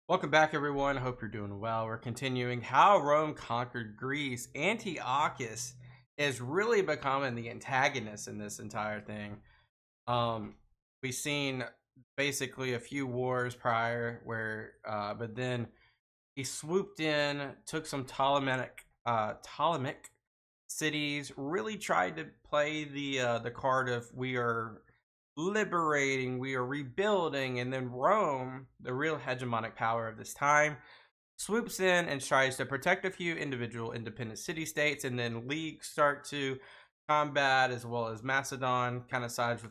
Welcome back, everyone. Hope you're doing well. We're continuing how Rome conquered Greece. Antiochus is really becoming the antagonist in this entire thing. Um, we've seen basically a few wars prior but then he swooped in, took some Ptolemaic cities, really tried to play the card of we are liberating, we are rebuilding, and then Rome, the real hegemonic power of this time, swoops in and tries to protect a few individual independent city states, and then leagues start to combat, as well as Macedon kind of sides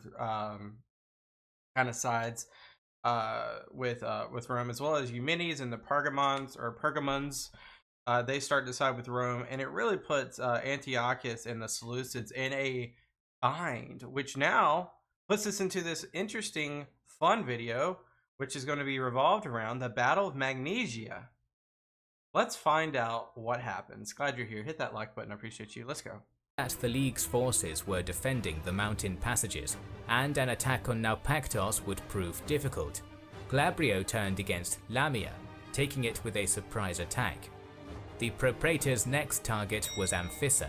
with Rome, as well as Eumenes and the Pergamons. They start to side with Rome, and it really puts Antiochus and the Seleucids in a bind, which now puts us into this interesting, fun video, which is going to be revolved around the Battle of Magnesia. Let's find out what happens. Glad you're here. Hit that like button. I appreciate you. Let's go. That the League's forces were defending the mountain passages, and an attack on Naupactos would prove difficult. Glabrio turned against Lamia, taking it with a surprise attack. The Propraetor's next target was Amphissa.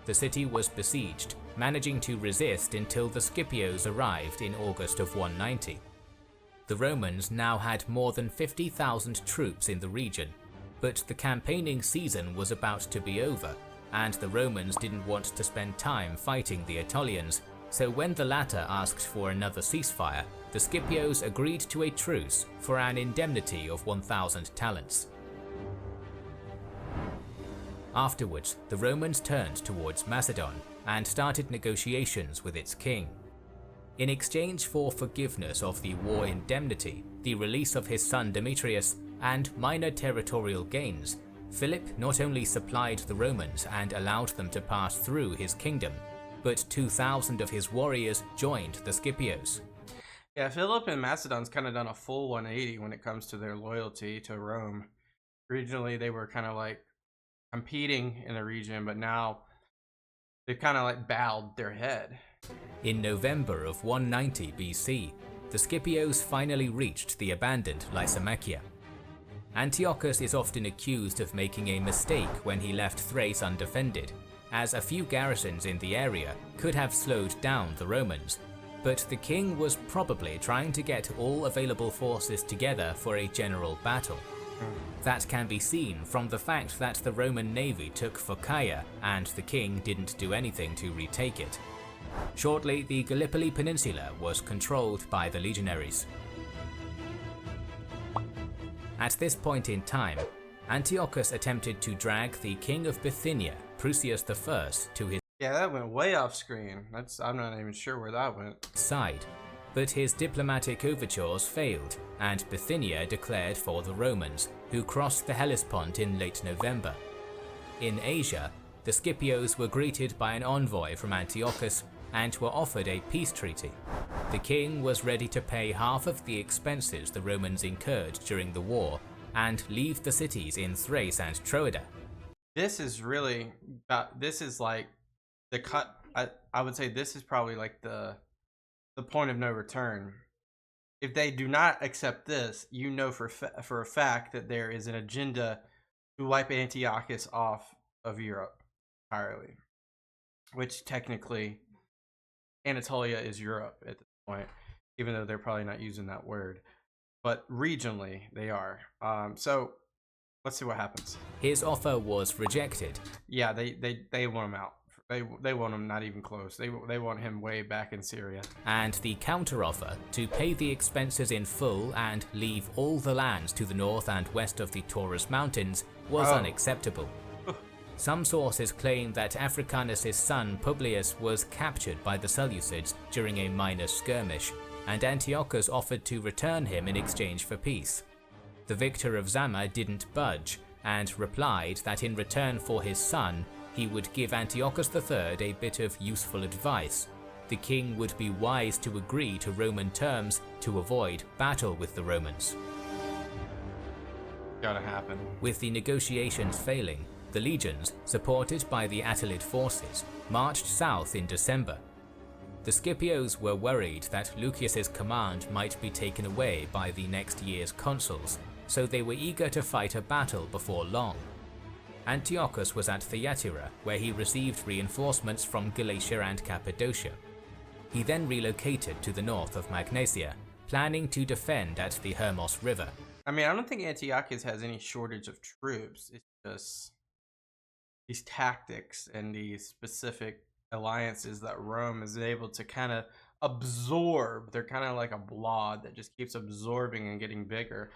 The city was besieged, managing to resist until the Scipios arrived in August of 190. The Romans now had more than 50,000 troops in the region, but the campaigning season was about to be over, and the Romans didn't want to spend time fighting the Aetolians, so when the latter asked for another ceasefire, the Scipios agreed to a truce for an indemnity of 1,000 talents. Afterwards, the Romans turned towards Macedon and started negotiations with its king. In exchange for forgiveness of the war indemnity, the release of his son Demetrius, and minor territorial gains, Philip not only supplied the Romans and allowed them to pass through his kingdom, but 2,000 of his warriors joined the Scipios. Yeah, Philip and Macedon's kind of done a full 180 when it comes to their loyalty to Rome. Originally, they were kind of like competing in the region, but now they've kind of like bowed their head. In November of 190 BC, the Scipios finally reached the abandoned Lysimachia. Antiochus is often accused of making a mistake when he left Thrace undefended, as a few garrisons in the area could have slowed down the Romans, but the king was probably trying to get all available forces together for a general battle. That can be seen from the fact that the Roman navy took Phocaea and the king didn't do anything to retake it. Shortly, the Gallipoli Peninsula was controlled by the legionaries. At this point in time, Antiochus attempted to drag the king of Bithynia, Prusias I, to his Yeah, that went way off screen. I'm not even sure where that went. Side, but his diplomatic overtures failed, and Bithynia declared for the Romans, who crossed the Hellespont in late November. In Asia, the Scipios were greeted by an envoy from Antiochus and were offered a peace treaty. The king was ready to pay half of the expenses the Romans incurred during the war and leave the cities in Thrace and Troada. This is like the cut. I would say this is probably like the point of no return. If they do not accept this, you know for a fact that there is an agenda to wipe Antiochus off of Europe entirely, which technically Anatolia is Europe at this point, even though they're probably not using that word, but regionally they are. So let's see what happens. His offer was rejected. Yeah, they want him out. They want him not even close. They want him way back in Syria. And the counteroffer to pay the expenses in full and leave all the lands to the north and west of the Taurus Mountains was unacceptable. Some sources claim that Africanus' son Publius was captured by the Seleucids during a minor skirmish, and Antiochus offered to return him in exchange for peace. The victor of Zama didn't budge, and replied that in return for his son, he would give Antiochus III a bit of useful advice. The king would be wise to agree to Roman terms to avoid battle with the Romans. Gotta happen. With the negotiations failing, the legions, supported by the Attalid forces, marched south in December. The Scipios were worried that Lucius's command might be taken away by the next year's consuls, so they were eager to fight a battle before long. Antiochus was at Thyatira, where he received reinforcements from Galatia and Cappadocia. He then relocated to the north of Magnesia, planning to defend at the Hermos River. I mean, I don't think Antiochus has any shortage of troops. It's just these tactics and these specific alliances that Rome is able to kind of absorb. They're kind of like a blob that just keeps absorbing and getting bigger.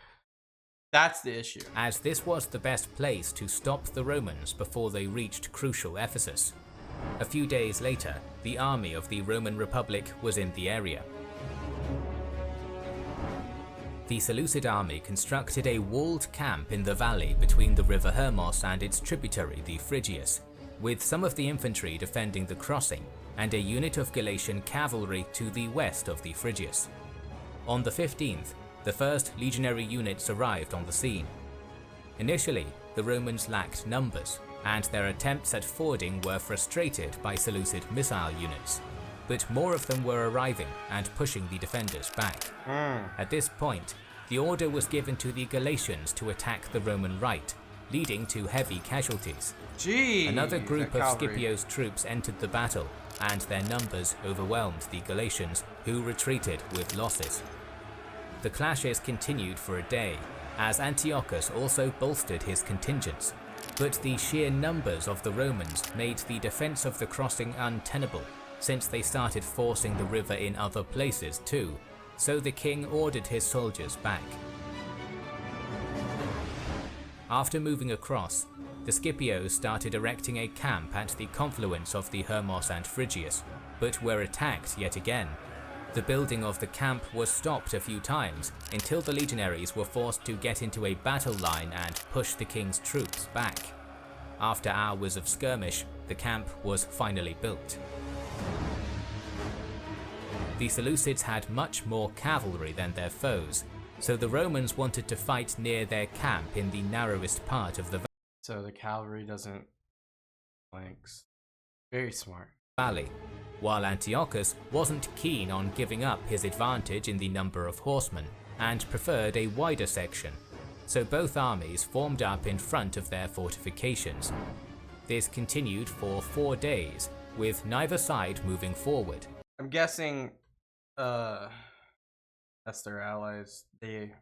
That's the issue. As this was the best place to stop the Romans before they reached crucial Ephesus. A few days later, the army of the Roman Republic was in the area. The Seleucid army constructed a walled camp in the valley between the river Hermos and its tributary the Phrygius, with some of the infantry defending the crossing and a unit of Galatian cavalry to the west of the Phrygius. On the 15th, the first legionary units arrived on the scene. Initially, the Romans lacked numbers, and their attempts at fording were frustrated by Seleucid missile units, but more of them were arriving and pushing the defenders back. At this point, the order was given to the Galatians to attack the Roman right, leading to heavy casualties. Another group of Scipio's troops entered the battle, and their numbers overwhelmed the Galatians, who retreated with losses. The clashes continued for a day, as Antiochus also bolstered his contingents, but the sheer numbers of the Romans made the defense of the crossing untenable, since they started forcing the river in other places too, so the king ordered his soldiers back. After moving across, the Scipios started erecting a camp at the confluence of the Hermos and Phrygius, but were attacked yet again. The building of the camp was stopped a few times until the legionaries were forced to get into a battle line and push the king's troops back. After hours of skirmish, the camp was finally built. The Seleucids had much more cavalry than their foes, so the Romans wanted to fight near their camp in the narrowest part of the valley. So the cavalry doesn't flanks. Very smart. While Antiochus wasn't keen on giving up his advantage in the number of horsemen and preferred a wider section, so both armies formed up in front of their fortifications. This continued for 4 days, with neither side moving forward. I'm guessing that's their allies. They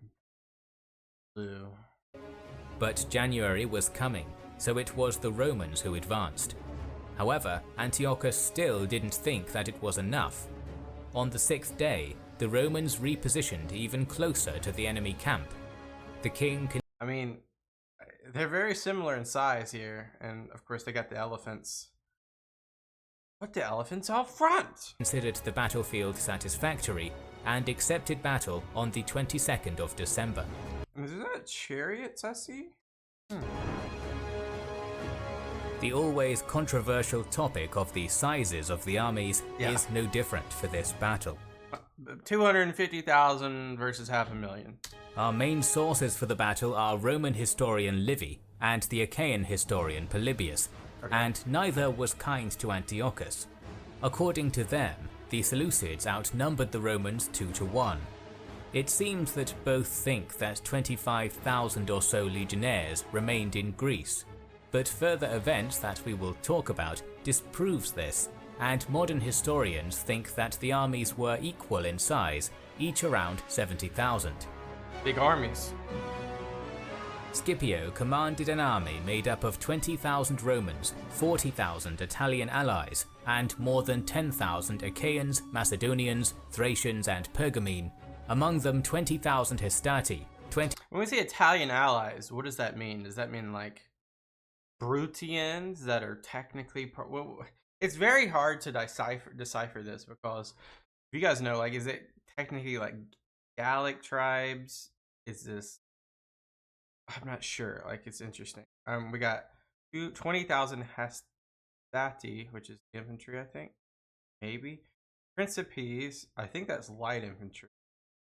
blew. But January was coming, so it was the Romans who advanced. However, Antiochus still didn't think that it was enough. On the 6th day, the Romans repositioned even closer to the enemy camp. The king I mean, they're very similar in size here, and of course they got the elephants. But the elephants out front! Considered the battlefield satisfactory and accepted battle on the 22nd of December. Is that chariots I see? The always controversial topic of the sizes of the armies is no different for this battle. 250,000 versus 500,000. Our main sources for the battle are Roman historian Livy and the Achaean historian Polybius, and neither was kind to Antiochus. According to them, the Seleucids outnumbered the Romans 2-1. It seems that both think that 25,000 or so legionnaires remained in Greece, but further events that we will talk about disproves this, and modern historians think that the armies were equal in size, each around 70,000. Big armies. Scipio commanded an army made up of 20,000 Romans, 40,000 Italian allies, and more than 10,000 Achaeans, Macedonians, Thracians, and Pergamene, among them 20,000 Hastati. When we say Italian allies, what does that mean? Does that mean like Brutians that are technically it's very hard to decipher this, because if you guys know, like, is it technically like Gallic tribes? Is this, I'm not sure. Like, it's interesting. We got 20,000 Hastati, which is infantry, I think, maybe. Principes, I think that's light infantry.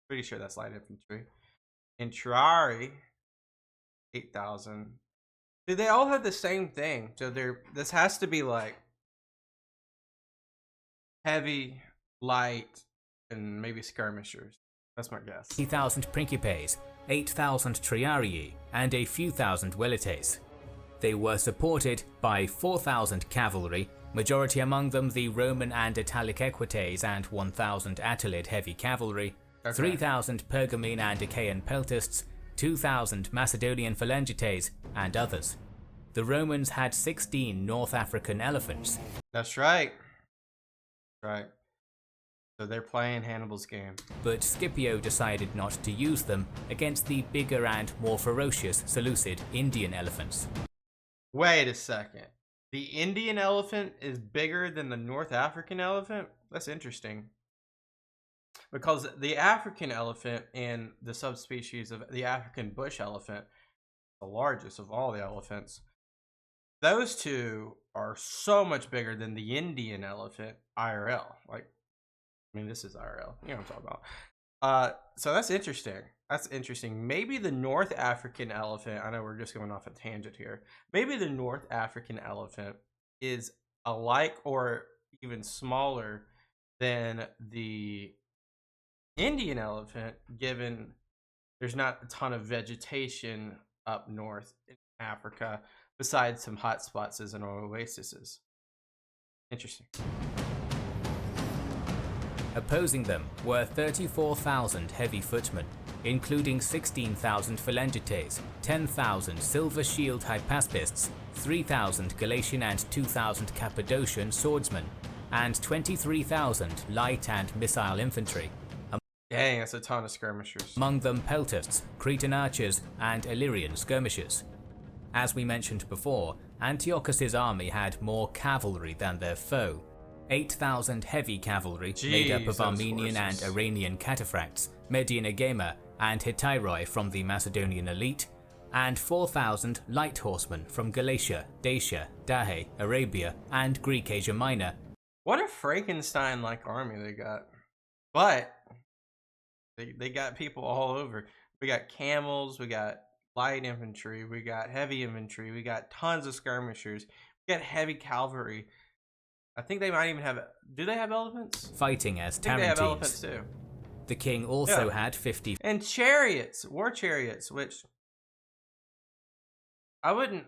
Pretty sure that's light infantry. Intrari, 8,000. Do they all have the same thing? So this has to be like heavy, light, and maybe skirmishers. That's my guess. 20,000 Principes, 8,000 triarii, and a few thousand velites. They were supported by 4,000 cavalry, majority among them the Roman and Italic equites and 1,000 Attalid heavy cavalry, 3,000 Pergamene and Achaean peltasts, 2,000 Macedonian phalangites, and others. The Romans had 16 North African elephants. That's right. Right. So they're playing Hannibal's game. But Scipio decided not to use them against the bigger and more ferocious Seleucid Indian elephants. Wait a second. The Indian elephant is bigger than the North African elephant? That's interesting. Because the African elephant and the subspecies of the African bush elephant, the largest of all the elephants, those two are so much bigger than the Indian elephant IRL. Like, I mean, this is IRL. You know what I'm talking about. So that's interesting. That's interesting. Maybe the North African elephant, I know we're just going off a tangent here. Maybe the North African elephant is alike or even smaller than the Indian elephant, given there's not a ton of vegetation up north in Africa, besides some hot spots and oases. Interesting. Opposing them were 34,000 heavy footmen, including 16,000 phalangites, 10,000 silver shield hypaspists, 3,000 Galatian and 2,000 Cappadocian swordsmen, and 23,000 light and missile infantry. Dang, that's a ton of skirmishers. Among them peltasts, Cretan archers, and Illyrian skirmishers. As we mentioned before, Antiochus's army had more cavalry than their foe. 8,000 heavy cavalry made up of Armenian and Iranian cataphracts, Median Agema, and Hittyroi from the Macedonian elite, and 4,000 light horsemen from Galatia, Dacia, Dahe, Arabia, and Greek Asia Minor. What a Frankenstein-like army they got. But they got people all over. We got camels, we got light infantry, we got heavy infantry, we got tons of skirmishers, we got heavy cavalry. I think they might even have. Do they have elephants? Fighting as Tarentines. They have elephants too. The king also had 50. And chariots, war chariots, which I would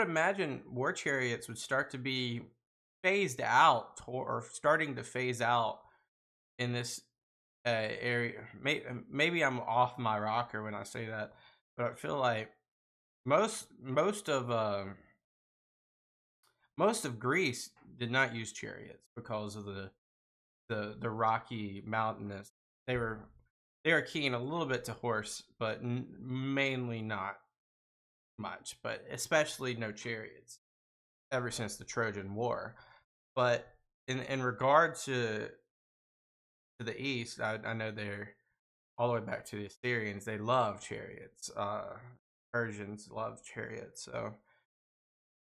imagine war chariots would start to be phased out or starting to phase out in this area. Maybe I'm off my rocker when I say that, but I feel like most of Greece did not use chariots because of the rocky mountainous. They were keen a little bit to horse, but mainly not much. But especially no chariots ever since the Trojan War. But in regard to the east, I know they're all the way back to the Assyrians. They love chariots. Persians love chariots. So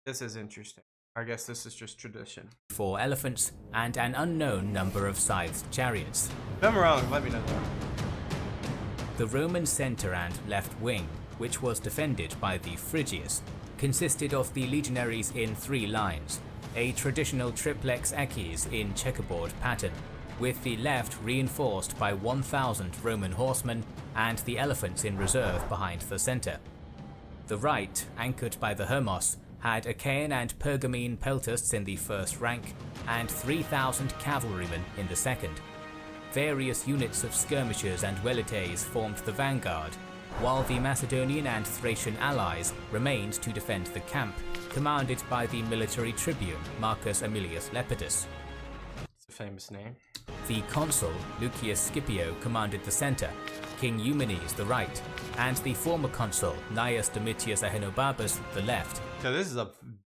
this is interesting. I guess this is just tradition. 4 elephants and an unknown number of scythed chariots. If I'm wrong, let me know that. The Roman center and left wing, which was defended by the Phrygius, consisted of the legionaries in 3 lines, a traditional triplex eques in checkerboard pattern, with the left reinforced by 1,000 Roman horsemen and the elephants in reserve behind the center. The right, anchored by the Hermos, had Achaean and Pergamene peltasts in the first rank, and 3,000 cavalrymen in the second. Various units of skirmishers and velites formed the vanguard, while the Macedonian and Thracian allies remained to defend the camp, commanded by the military tribune Marcus Aemilius Lepidus. It's a famous name. The consul Lucius Scipio commanded the center, King Eumenes the right, and the former consul Gnaeus Domitius Ahenobarbus the left. So this is a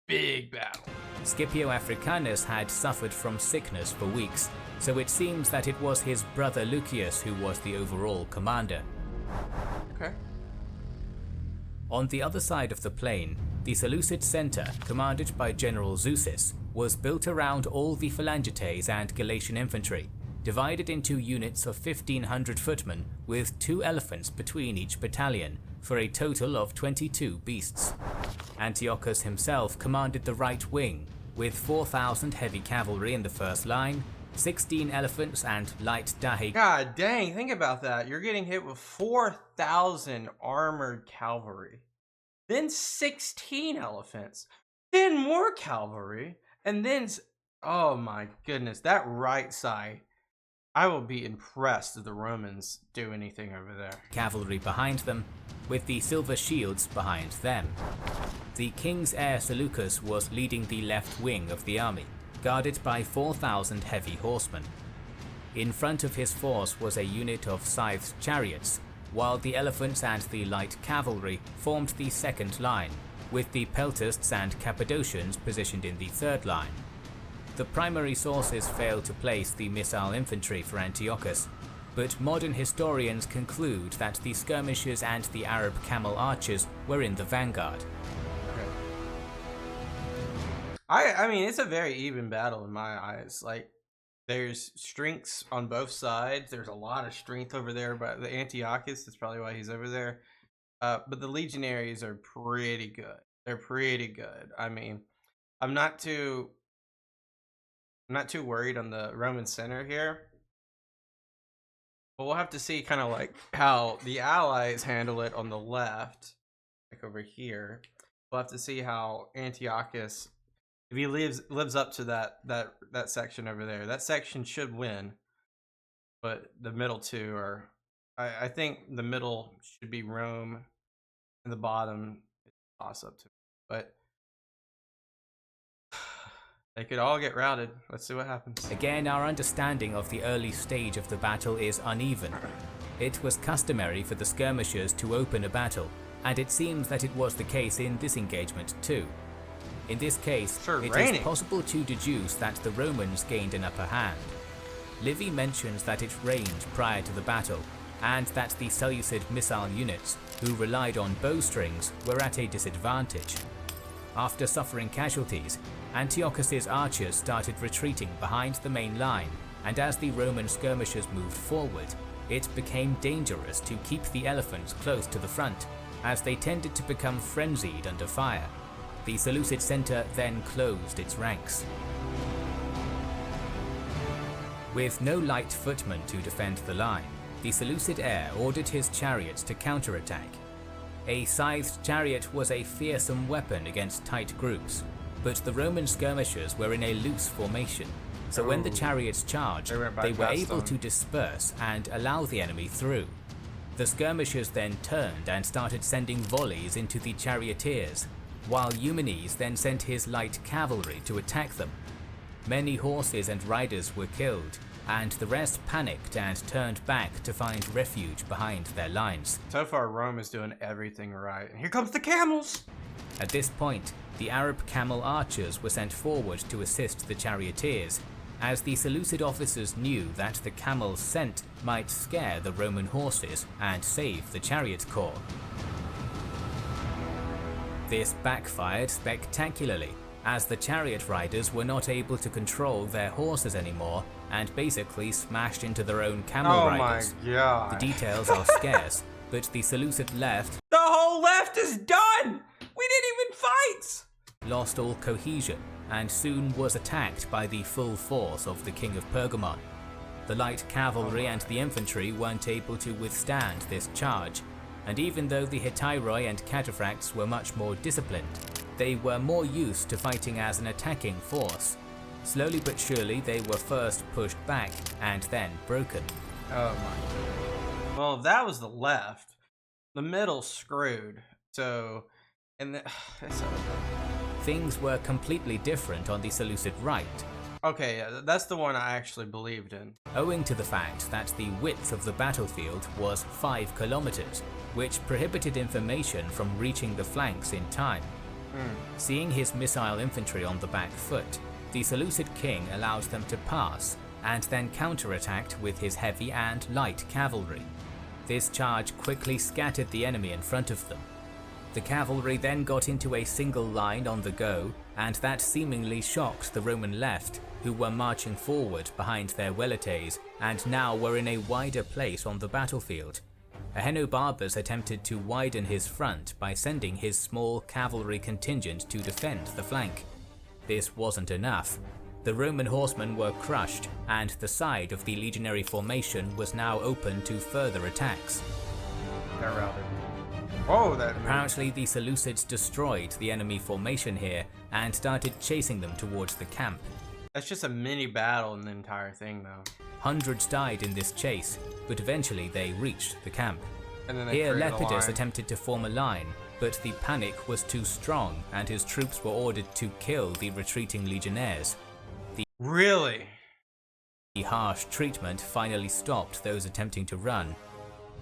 big battle. Scipio Africanus had suffered from sickness for weeks, so it seems that it was his brother Lucius who was the overall commander. Okay. On the other side of the plain, the Seleucid center, commanded by General Zeuxis, was built around all the phalangites and Galatian infantry, divided into units of 1,500 footmen with 2 elephants between each battalion, for a total of 22 beasts. Antiochus himself commanded the right wing, with 4,000 heavy cavalry in the first line, 16 elephants and light dahe. God dang, think about that. You're getting hit with 4,000 armored cavalry, then 16 elephants, then more cavalry, and then, oh my goodness, that right side. I will be impressed if the Romans do anything over there. Cavalry behind them, with the silver shields behind them. The king's heir Seleucus was leading the left wing of the army, guarded by 4,000 heavy horsemen. In front of his force was a unit of scythed chariots, while the elephants and the light cavalry formed the second line, with the peltasts and Cappadocians positioned in the third line. The primary sources fail to place the missile infantry for Antiochus, but modern historians conclude that the skirmishers and the Arab camel archers were in the vanguard. I mean, it's a very even battle in my eyes. Like, there's strengths on both sides. There's a lot of strength over there, but the Antiochus, that's probably why he's over there. But the legionaries are pretty good. They're pretty good. I mean, I'm not too worried on the Roman center here. But we'll have to see kind of like how the allies handle it on the left, like over here. We'll have to see how Antiochus, if he lives up to that section over there. That section should win. But the middle two are, I think the middle should be Rome, and the bottom is toss up to. But they could all get routed. Let's see what happens. Again, our understanding of the early stage of the battle is uneven. It was customary for the skirmishers to open a battle, and it seems that it was the case in this engagement too. In this case, it is possible to deduce that the Romans gained an upper hand. Livy mentions that it rained prior to the battle, and that the Seleucid missile units, who relied on bowstrings, were at a disadvantage. After suffering casualties, Antiochus's archers started retreating behind the main line, and as the Roman skirmishers moved forward, it became dangerous to keep the elephants close to the front, as they tended to become frenzied under fire. The Seleucid center then closed its ranks. With no light footmen to defend the line, the Seleucid heir ordered his chariots to counterattack. A scythed chariot was a fearsome weapon against tight groups, but the Roman skirmishers were in a loose formation, so when the chariots charged, they were able to disperse and allow the enemy through. The skirmishers then turned and started sending volleys into the charioteers, while Eumenes then sent his light cavalry to attack them. Many horses and riders were killed, and the rest panicked and turned back to find refuge behind their lines. So far, Rome is doing everything right. And here comes the camels! At this point, the Arab camel archers were sent forward to assist the charioteers, as the Seleucid officers knew that the camels sent might scare the Roman horses and save the chariot corps. This backfired spectacularly, as the chariot riders were not able to control their horses anymore and basically smashed into their own camel riders. Oh my god. The details are scarce, but the Seleucid left, the whole left is done! We didn't even fight! Lost all cohesion and soon was attacked by the full force of the king of Pergamene. The light cavalry and the infantry weren't able to withstand this charge, and even though the Hetairoi and cataphracts were much more disciplined, they were more used to fighting as an attacking force. Slowly but surely they were first pushed back and then broken. Oh my. Well, if that was the left, the middle screwed. So, and it's things were completely different on the Seleucid right. Okay, yeah, that's the one I actually believed in. Owing to the fact that the width of the battlefield was 5 kilometers, which prohibited information from reaching the flanks in time. Seeing his missile infantry on the back foot, the Seleucid king allowed them to pass and then counterattacked with his heavy and light cavalry. This charge quickly scattered the enemy in front of them. The cavalry then got into a single line on the go, and that seemingly shocked the Roman left, who were marching forward behind their velites and now were in a wider place on the battlefield. Ahenobarbus attempted to widen his front by sending his small cavalry contingent to defend the flank. This wasn't enough. The Roman horsemen were crushed, and the side of the legionary formation was now open to further attacks. They're routed. Whoa, that... Apparently, the Seleucids destroyed the enemy formation here and started chasing them towards the camp. That's just a mini battle in the entire thing, though. Hundreds died in this chase, but eventually they reached the camp. And then Here, Lepidus attempted to form a line, but the panic was too strong, and his troops were ordered to kill the retreating legionnaires. Really? The harsh treatment finally stopped those attempting to run.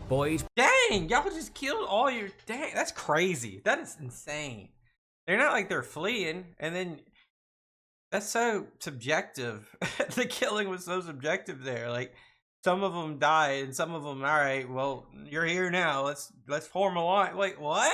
Boyd... Dang, y'all just killed all your... Dang, that's crazy. That is insane. They're not like they're fleeing, and then... That's so subjective. The killing was so subjective there. Like, some of them died, and some of them, all right, well, you're here now. Let's form a line. Wait, what?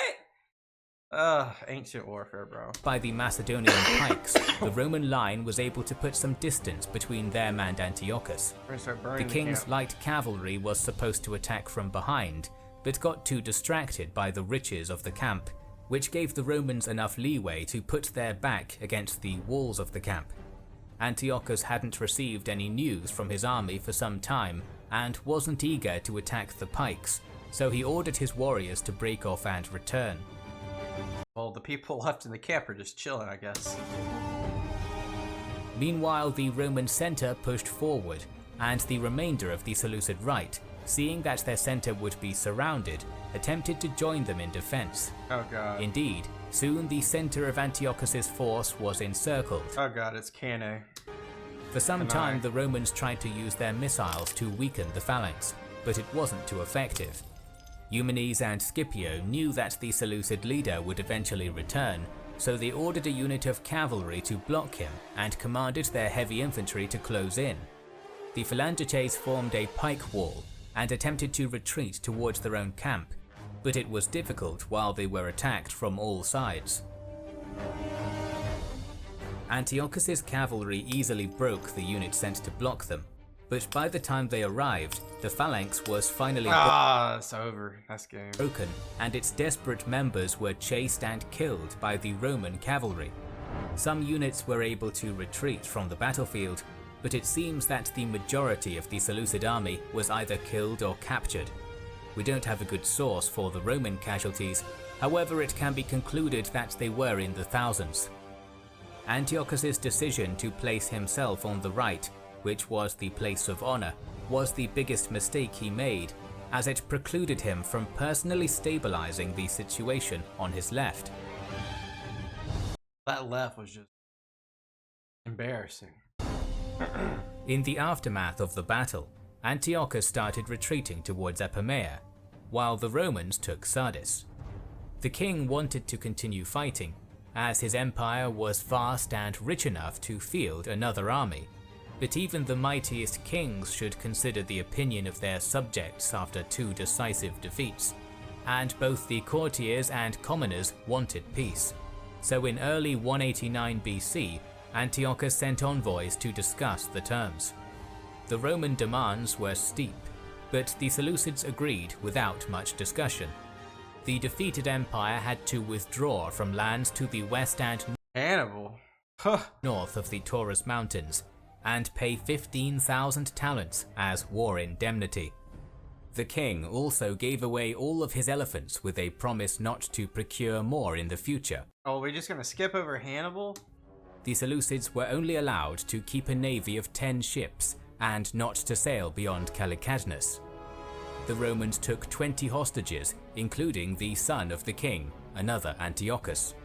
Ancient warfare, bro. By the Macedonian pikes, the Roman line was able to put some distance between them and Antiochus. The king's light cavalry was supposed to attack from behind, but got too distracted by the riches of the camp, which gave the Romans enough leeway to put their back against the walls of the camp. Antiochus hadn't received any news from his army for some time and wasn't eager to attack the pikes, so he ordered his warriors to break off and return. Well, the people left in the camp are just chilling, I guess. Meanwhile, the Roman center pushed forward, and the remainder of the Seleucid right, seeing that their center would be surrounded, attempted to join them in defense. Oh god. Indeed, soon the center of Antiochus's force was encircled. Oh god, it's Cannae. For some time, the Romans tried to use their missiles to weaken the phalanx, but it wasn't too effective. Eumenes and Scipio knew that the Seleucid leader would eventually return, so they ordered a unit of cavalry to block him and commanded their heavy infantry to close in. The Phalangites formed a pike wall and attempted to retreat towards their own camp, but it was difficult while they were attacked from all sides. Antiochus's cavalry easily broke the unit sent to block them, but by the time they arrived, the phalanx was finally it's over. That's game. Broken, and its desperate members were chased and killed by the Roman cavalry. Some units were able to retreat from the battlefield, but it seems that the majority of the Seleucid army was either killed or captured. We don't have a good source for the Roman casualties, however it can be concluded that they were in the thousands. Antiochus's decision to place himself on the right, which was the place of honor, was the biggest mistake he made, as it precluded him from personally stabilizing the situation on his left. That left was just embarrassing. In the aftermath of the battle, Antiochus started retreating towards Epimea, while the Romans took Sardis. The king wanted to continue fighting, as his empire was vast and rich enough to field another army. But even the mightiest kings should consider the opinion of their subjects after two decisive defeats, and both the courtiers and commoners wanted peace. So in early 189 BC, Antiochus sent envoys to discuss the terms. The Roman demands were steep, but the Seleucids agreed without much discussion. The defeated empire had to withdraw from lands to the west and north of the Taurus Mountains, and pay 15,000 talents as war indemnity. The king also gave away all of his elephants with a promise not to procure more in the future. Oh, we're just gonna skip over Hannibal? The Seleucids were only allowed to keep a navy of 10 ships and not to sail beyond Callicadnus. The Romans took 20 hostages, including the son of the king, another Antiochus.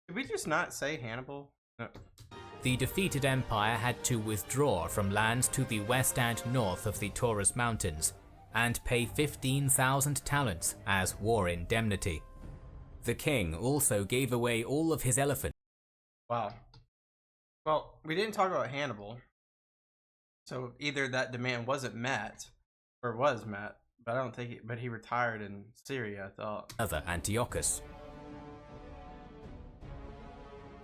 Did we just not say Hannibal? No. The defeated empire had to withdraw from lands to the west and north of the Taurus Mountains and pay 15,000 talents as war indemnity. The king also gave away all of his elephants. Wow. Well, we didn't talk about Hannibal, so either that demand wasn't met or was met, but I don't think but he retired in Syria, I thought. Another Antiochus.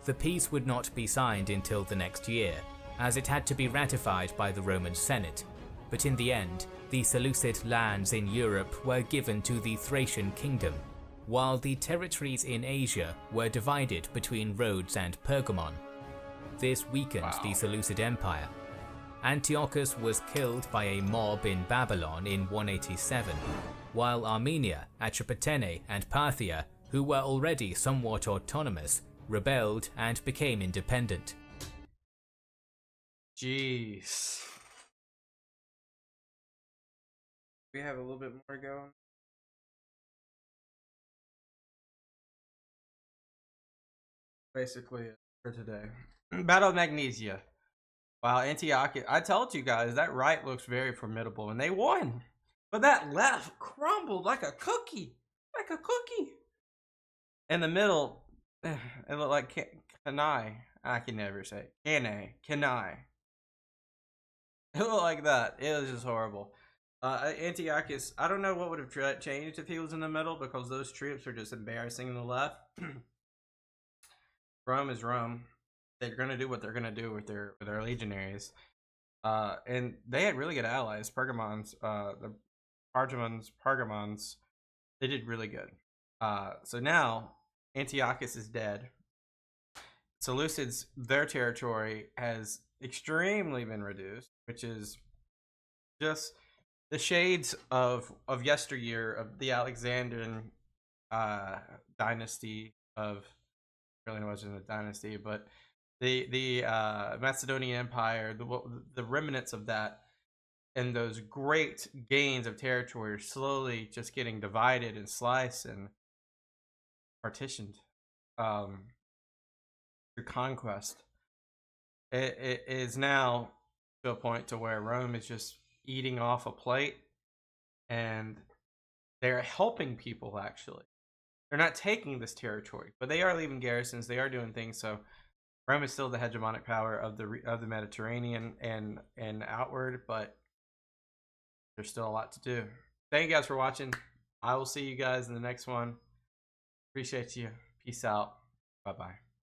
The peace would not be signed until the next year, as it had to be ratified by the Roman Senate, but in the end, the Seleucid lands in Europe were given to the Thracian kingdom, while the territories in Asia were divided between Rhodes and Pergamon. This weakened the Wow. Seleucid Empire. Antiochus was killed by a mob in Babylon in 187, while Armenia, Atropatene, and Parthia, who were already somewhat autonomous, rebelled and became independent. Jeez. We have a little bit more going. Basically, for today. Battle of Magnesia. Wow, Antiochus. I told you guys that right looks very formidable, and they won. But that left crumbled like a cookie. Like a cookie. In the middle, it looked like Kanai. I can never say Kanai. It looked like that. It was just horrible. Antiochus, I don't know what would have changed if he was in the middle, because those troops are just embarrassing on the left. Rome is Rome. They're gonna do what they're gonna do with their legionaries. And they had really good allies. The Pergamons, they did really good. So now Antiochus is dead. Seleucids, their territory has extremely been reduced, which is just the shades of yesteryear of the Alexandrian dynasty of, really wasn't a dynasty, but the Macedonian Empire, the remnants of that, and those great gains of territory are slowly just getting divided and sliced and partitioned through conquest. It is now to a point to where Rome is just eating off a plate, and they're helping people. Actually, they're not taking this territory, but they are leaving garrisons. They are doing things. So Rome is still the hegemonic power of the Mediterranean and outward, but there's still a lot to do. Thank you guys for watching. I will see you guys in the next one. Appreciate you. Peace out. Bye bye.